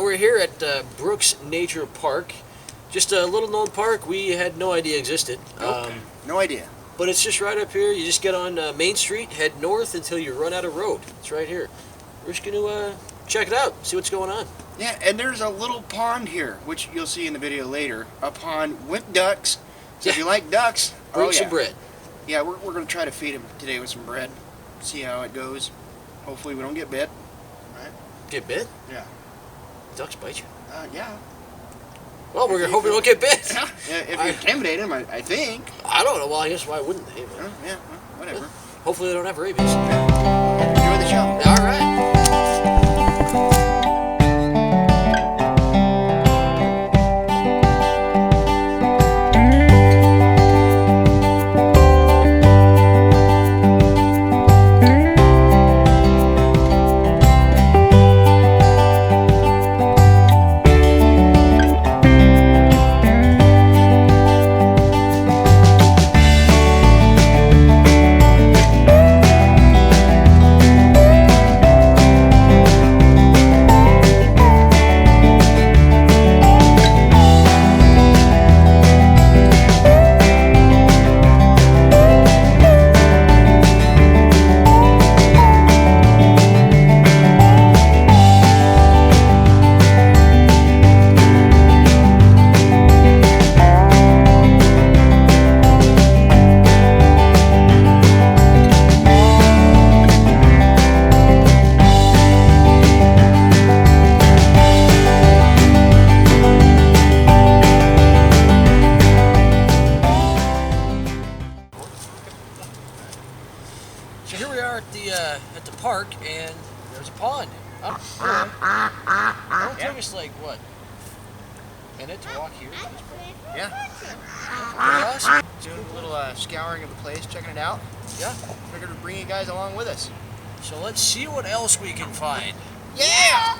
we're here at Brook's Nature Park. Just a little known park we had no idea existed. Nope. No idea. But it's just right up here. You just get on Main Street, head north until you run out of road. It's right here. We're just going to check it out, see what's going on. Yeah, and there's a little pond here, which you'll see in the video later. A pond with ducks. So if you like ducks, bring some bread. Yeah, we're going to try to feed them today with some bread. See how it goes. Hopefully we don't get bit. Right? Get bit? Yeah. Ducks bite you? Yeah. Well, we're going to hope we don't get bit. Yeah, if you intimidate them, I think. I don't know. Well, I guess why wouldn't they? Yeah, whatever. Hopefully they don't have rabies. Enjoy the show. All right. So here we are at the park, and there's a pond. It'll take us like what? A minute to walk here. Yeah. Awesome. Doing a little scouring of the place, checking it out. Yeah. Figured to bring you guys along with us. So let's see what else we can find. Yeah!